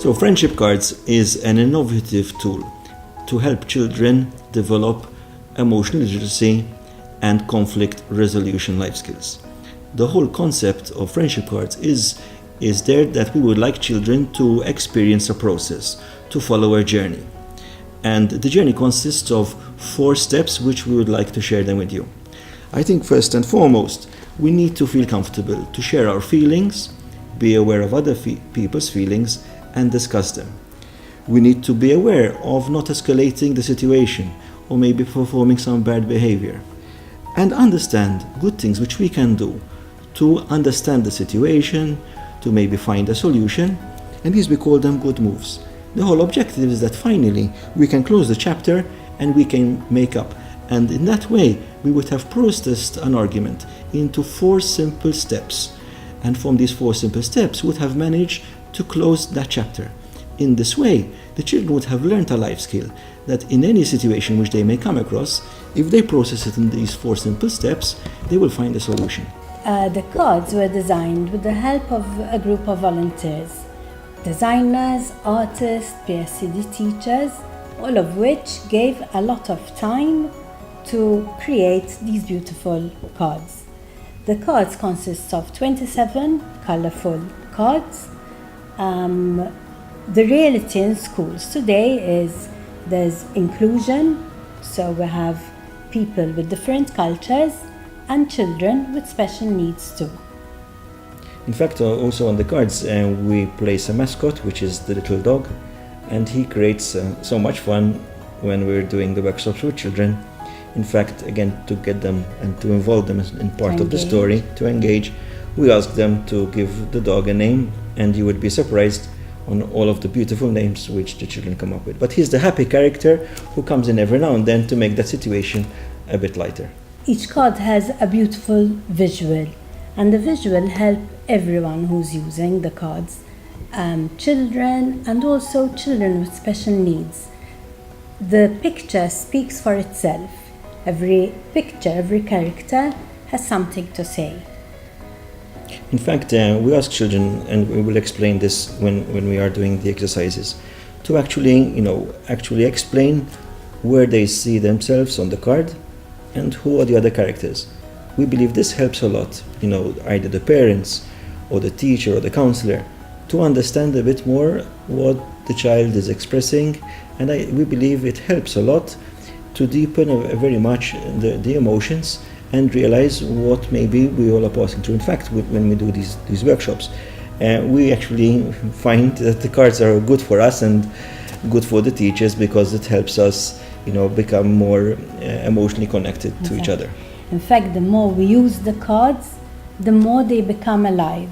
So friendship cards is an innovative tool to help children develop emotional literacy and conflict resolution life skills. The whole concept of friendship cards is there that we would like children to experience a process, to follow a journey. And the journey consists of 4 steps which we would like to share them with you. I think first and foremost, we need to feel comfortable to share our feelings, be aware of other people's feelings, and discuss them. We need to be aware of not escalating the situation or maybe performing some bad behavior, and understand good things which we can do to understand the situation, to maybe find a solution, and these we call them good moves. The whole objective is that finally we can close the chapter and we can make up. And in that way, we would have processed an argument into 4 simple steps. And from these 4 simple steps, we would have managed to close that chapter. In this way, the children would have learned a life skill that in any situation which they may come across, if they process it in these 4 simple steps, they will find a solution. The cards were designed with the help of a group of volunteers, designers, artists, PSCD teachers, all of which gave a lot of time to create these beautiful cards. The cards consist of 27 colorful cards. The reality in schools today is there's inclusion, so we have people with different cultures and children with special needs too. In fact, also on the cards, we place a mascot, which is the little dog, and he creates so much fun when we're doing the workshops with children. In fact, again, to get them and to involve them in part of the story, to engage, we ask them to give the dog a name, and you would be surprised on all of the beautiful names which the children come up with. But he's the happy character who comes in every now and then to make that situation a bit lighter. Each card has a beautiful visual, and the visual helps everyone who's using the cards, children and also children with special needs. The picture speaks for itself. Every picture, every character has something to say. In fact, we ask children, and we will explain this when we are doing the exercises, to actually explain where they see themselves on the card and who are the other characters. We believe this helps a lot, either the parents or the teacher or the counselor, to understand a bit more what the child is expressing, and we believe it helps a lot to deepen very much the emotions and realize what maybe we all are passing through. In fact, when we do these workshops, we actually find that the cards are good for us and good for the teachers because it helps us become more emotionally connected to each other. In fact, the more we use the cards, the more they become alive.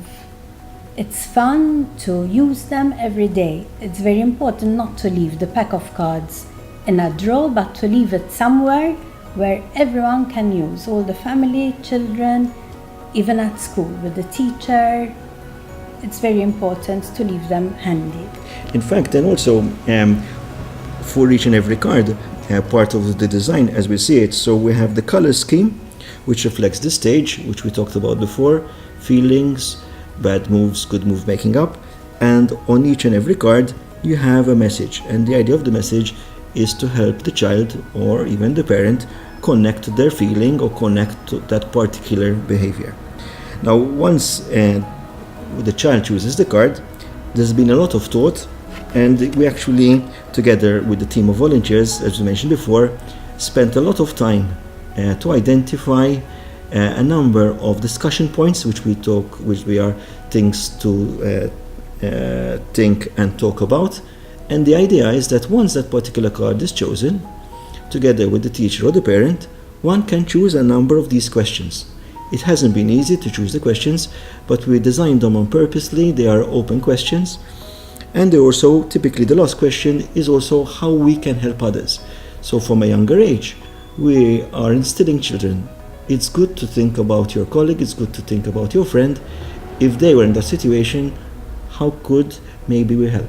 It's fun to use them every day. It's very important not to leave the pack of cards in a drawer, but to leave it somewhere where everyone can use, all the family, children, even at school with the teacher. It's very important to leave them handy. In fact, and also for each and every card, part of the design as we see it, so we have the color scheme, which reflects the stage, which we talked about before, feelings, bad moves, good move making up, and on each and every card you have a message, and the idea of the message is to help the child or even the parent connect to their feeling or connect to that particular behavior. Now, once the child chooses the card, there's been a lot of thought, and we actually, together with the team of volunteers, as we mentioned before, spent a lot of time to identify a number of discussion points which we are things to think and talk about. And the idea is that once that particular card is chosen, together with the teacher or the parent, one can choose a number of these questions. It hasn't been easy to choose the questions, but we designed them on purposely. They are open questions. And they also, typically the last question is also how we can help others. So from a younger age, we are instilling children. It's good to think about your colleague, it's good to think about your friend. If they were in that situation, how could maybe we help?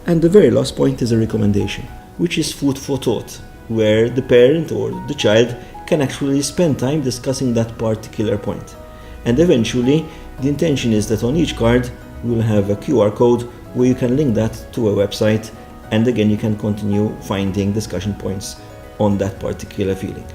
And the very last point is a recommendation, which is food for thought, where the parent or the child can actually spend time discussing that particular point. And eventually, the intention is that on each card, we'll have a QR code where you can link that to a website, and again you can continue finding discussion points on that particular feeling.